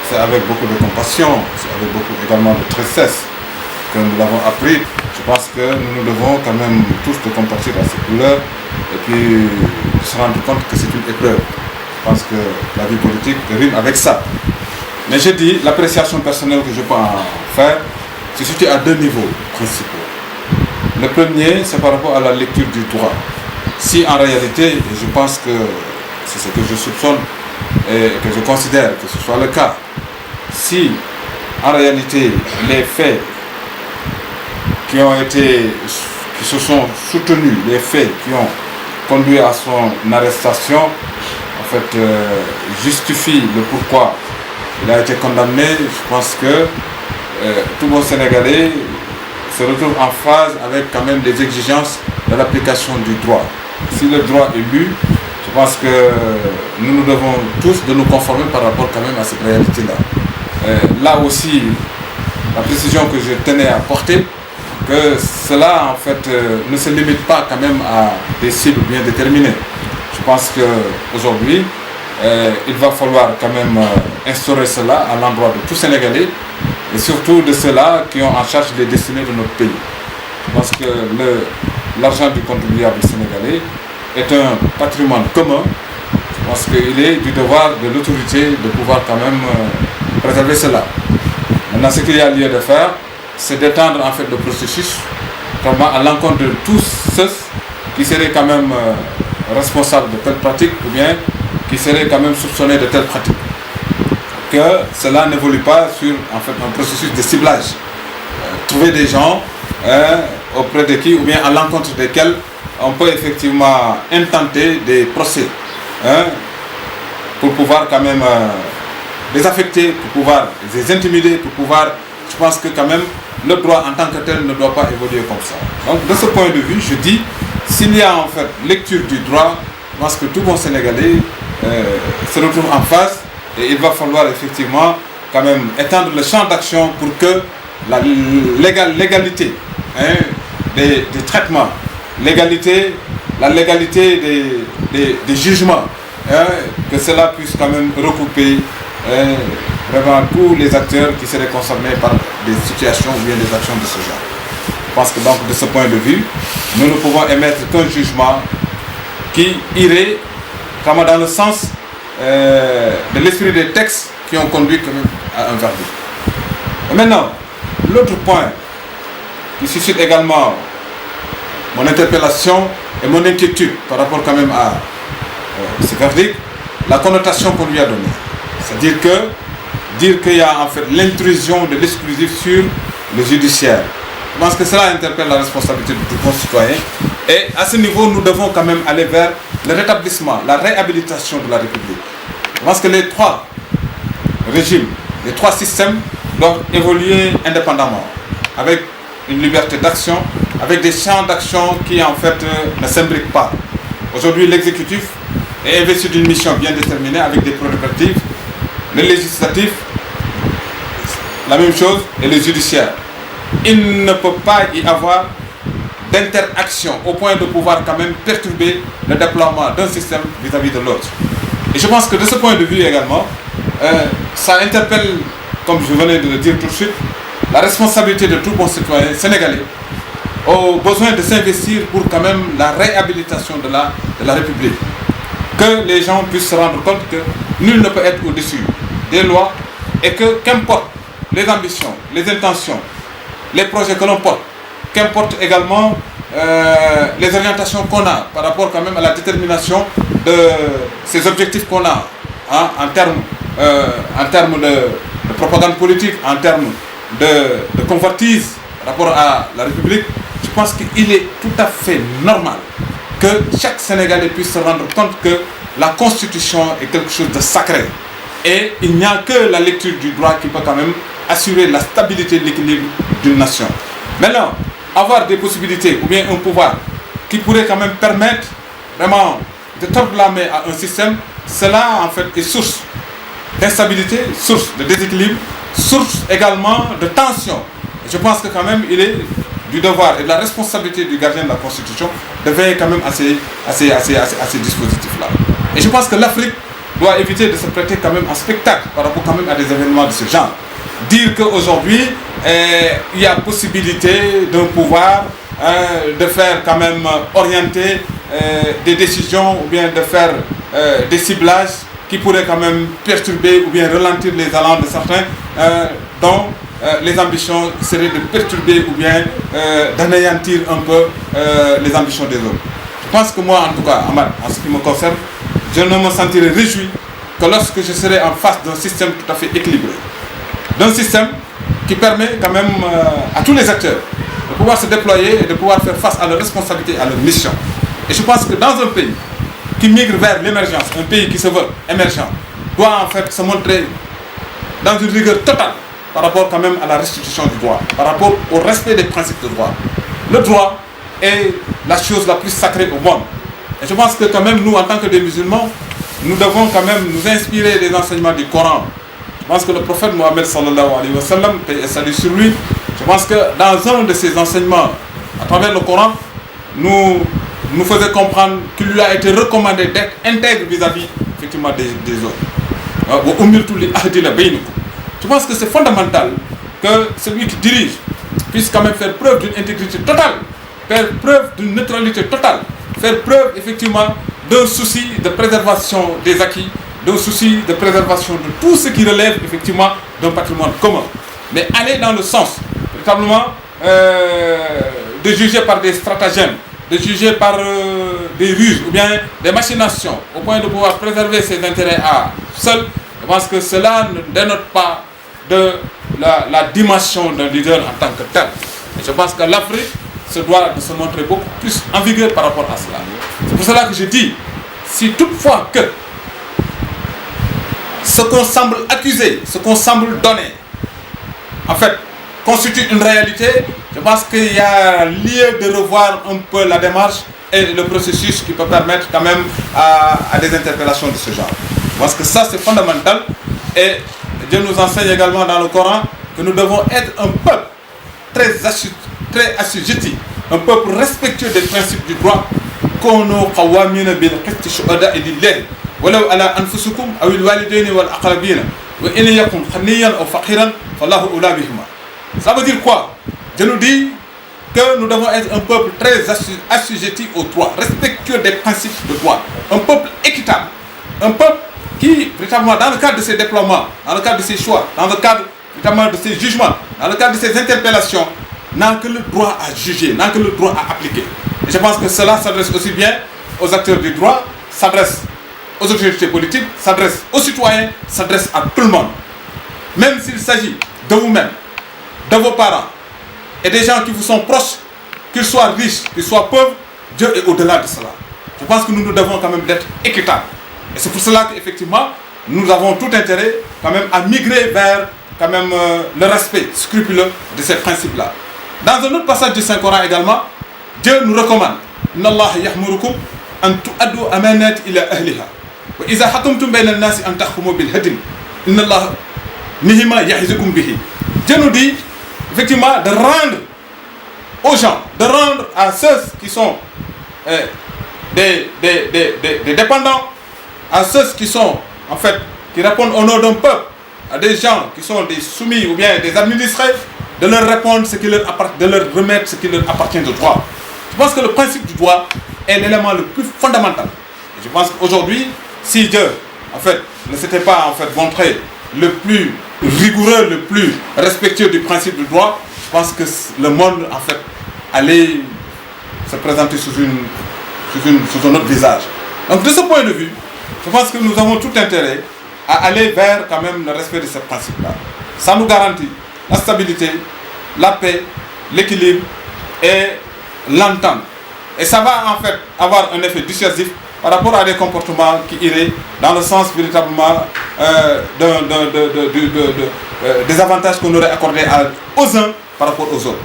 c'est avec beaucoup de compassion, c'est avec beaucoup également de tristesse que nous l'avons appris. Je pense que nous devons quand même tous de compatir à cette douleur et puis se rendre compte que c'est une épreuve. Je pense que la vie politique rime avec ça. Mais je dis, l'appréciation personnelle que je peux en faire, c'est surtout à deux niveaux principaux. Le premier, c'est par rapport à la lecture du droit. Si en réalité, et je pense que c'est ce que je soupçonne et que je considère que ce soit le cas, si en réalité les faits qui se sont soutenus, les faits qui ont conduit à son arrestation, en fait, justifient le pourquoi il a été condamné, je pense que tout bon Sénégalais se retrouve en phase avec quand même les exigences de l'application du droit. Si le droit est lu, je pense que nous devons tous de nous conformer par rapport quand même à cette réalité-là. Là aussi, la précision que je tenais à porter, que cela en fait ne se limite pas quand même à des cibles bien déterminées. Je pense qu'aujourd'hui, il va falloir quand même instaurer cela à l'endroit de tous Sénégalais et surtout de ceux-là qui ont en charge les destinées de notre pays. Je pense que l'argent du contribuable sénégalais est un patrimoine commun. Je pense qu'il est du devoir de l'autorité de pouvoir quand même préserver cela. Maintenant, ce qu'il y a lieu de faire, c'est d'étendre en fait le processus vraiment à l'encontre de tous ceux qui seraient quand même responsables de telles pratiques ou bien qui seraient quand même soupçonnés de telles pratiques. Que cela n'évolue pas sur en fait, un processus de ciblage. Trouver des gens auprès de qui ou bien à l'encontre desquels on peut effectivement intenter des procès pour pouvoir quand même les affecter, pour pouvoir les intimider, pour pouvoir... Je pense que quand même le droit en tant que tel ne doit pas évoluer comme ça. Donc de ce point de vue, je dis, s'il y a en fait lecture du droit, je pense que tout bon Sénégalais se retrouve en face et il va falloir effectivement quand même étendre le champ d'action pour que la légalité des traitements, la légalité des jugements, que cela puisse quand même recouper vraiment tous les acteurs qui seraient concernés par des situations ou bien des actions de ce genre. Je pense que donc de ce point de vue, nous ne pouvons émettre qu'un jugement qui irait vraiment dans le sens de l'esprit des textes qui ont conduit quand même à un verdict. Et maintenant, l'autre point qui suscite également mon interpellation et mon inquiétude par rapport quand même à ce verdict, la connotation qu'on lui a donnée. C'est-à-dire que dire qu'il y a en fait l'intrusion de l'exclusif sur le judiciaire. Je pense que cela interpelle la responsabilité de tout concitoyen. Et à ce niveau, nous devons quand même aller vers le rétablissement, la réhabilitation de la République. Je pense que les trois régimes, les trois systèmes doivent évoluer indépendamment, avec une liberté d'action, avec des champs d'action qui en fait ne s'imbriquent pas. Aujourd'hui, l'exécutif est investi d'une mission bien déterminée avec des prérogatives. Le législatif, la même chose, et le judiciaire. Il ne peut pas y avoir d'interaction au point de pouvoir quand même perturber le déploiement d'un système vis-à-vis de l'autre. Et je pense que de ce point de vue également, ça interpelle, comme je venais de le dire tout de suite, la responsabilité de tout bon citoyen sénégalais au besoin de s'investir pour quand même la réhabilitation de la République. Que les gens puissent se rendre compte que nul ne peut être au-dessus des lois et que qu'importe les ambitions, les intentions, les projets que l'on porte, qu'importe également les orientations qu'on a par rapport quand même à la détermination de ces objectifs qu'on a en termes de propagande politique, en termes de convoitise par rapport à la République, je pense qu'il est tout à fait normal que chaque Sénégalais puisse se rendre compte que la Constitution est quelque chose de sacré. Et il n'y a que la lecture du droit qui peut quand même assurer la stabilité et l'équilibre d'une nation. Maintenant, avoir des possibilités ou bien un pouvoir qui pourrait quand même permettre vraiment de tordre la main à un système, cela en fait est source d'instabilité, source de déséquilibre, source également de tension. Et je pense que quand même il est du devoir et de la responsabilité du gardien de la Constitution de veiller quand même à ces dispositifs-là. Et je pense que l'Afrique doit éviter de se prêter quand même en spectacle par rapport quand même à des événements de ce genre. Dire qu'aujourd'hui, il y a possibilité d'un pouvoir de faire quand même orienter des décisions ou bien de faire des ciblages qui pourraient quand même perturber ou bien ralentir les allants de certains dont les ambitions seraient de perturber ou bien d'anéantir un peu les ambitions des autres. Je pense que moi, en tout cas, Ahmad, en ce qui me concerne, je ne me sentirai réjoui que lorsque je serai en face d'un système tout à fait équilibré. D'un système qui permet quand même à tous les acteurs de pouvoir se déployer et de pouvoir faire face à leurs responsabilités, à leurs missions. Et je pense que dans un pays qui migre vers l'émergence, un pays qui se veut émergent, doit en fait se montrer dans une rigueur totale par rapport quand même à la restitution du droit, par rapport au respect des principes de droit. Le droit est la chose la plus sacrée au monde. Et je pense que quand même nous, en tant que des musulmans, nous devons quand même nous inspirer des enseignements du Coran. Je pense que le prophète Mohammed sallallahu alayhi wa sallam, paix et salut sur lui, je pense que dans un de ses enseignements, à travers le Coran, nous faisait comprendre qu'il lui a été recommandé d'être intègre vis-à-vis effectivement des autres. Je pense que c'est fondamental que celui qui dirige puisse quand même faire preuve d'une intégrité totale, faire preuve d'une neutralité totale, faire preuve effectivement d'un souci de préservation des acquis, d'un souci de préservation de tout ce qui relève effectivement d'un patrimoine commun. Mais aller dans le sens véritablement de juger par des stratagèmes, de juger par des ruses ou bien des machinations au point de pouvoir préserver ses intérêts à seul, je pense que cela ne dénote pas de la dimension d'un leader en tant que tel. Et je pense que l'Afrique se doit de se montrer beaucoup plus en vigueur par rapport à cela. C'est pour cela que je dis, si toutefois que ce qu'on semble accuser, ce qu'on semble donner, en fait, constitue une réalité, je pense qu'il y a lieu de revoir un peu la démarche et le processus qui peut permettre quand même à des interpellations de ce genre. Je pense que ça c'est fondamental et Dieu nous enseigne également dans le Coran que nous devons être un peuple très assujetti, un peuple respectueux des principes du droit. ولو على أنفسكم أو الوالدين والأقربين وإن يكن غنيا أو فقيرا فالله أولى بهما. Ça veut dire quoi? Je nous dis que nous devons être un peuple très assujetti au droit, respectueux des principes de droit, un peuple équitable, un peuple qui, véritablement, dans le cadre de ses déploiements, dans le cadre de ses choix, dans le cadre véritablement de ses jugements, dans le cadre de ses interpellations, n'a que le droit à juger, n'a que le droit à appliquer. Et je pense que cela s'adresse aussi bien aux acteurs du droit, s'adresse aux autorités politiques, s'adresse aux citoyens, s'adresse à tout le monde. Même s'il s'agit de vous-même, de vos parents et des gens qui vous sont proches, qu'ils soient riches, qu'ils soient pauvres, Dieu est au-delà de cela. Je pense que nous devons quand même être équitables. Et c'est pour cela qu'effectivement, nous avons tout intérêt quand même à migrer vers quand même le respect scrupuleux de ces principes-là. Dans un autre passage du Saint-Coran également, Dieu nous recommande Inna Allah yahmurukum an tu'addu amanat ila ahliha. Wa iza hakamtum bayna an-nasi an tahkumu bil adl. Inna Allah nihima yahizukum bihi. Dieu nous dit effectivement de rendre aux gens, de rendre à ceux qui sont des dépendants, à ceux qui sont en fait qui répondent au nom d'un peuple, à des gens qui sont des soumis ou bien des administrés, de leur répondre ce qui leur appartient, de leur remettre ce qui leur appartient de droit. Je pense que le principe du droit est l'élément le plus fondamental. Et je pense qu'aujourd'hui, si Dieu en fait ne s'était pas en fait montré le plus rigoureux, le plus respectueux du principe du droit, je pense que le monde en fait allait se présenter sous un autre visage. Donc de ce point de vue, je pense que nous avons tout intérêt à aller vers quand même le respect de ces principes-là. Ça nous garantit la stabilité, la paix, l'équilibre et l'entente. Et ça va en fait avoir un effet dissuasif par rapport à des comportements qui iraient dans le sens véritablement des avantages qu'on aurait accordés aux uns par rapport aux autres.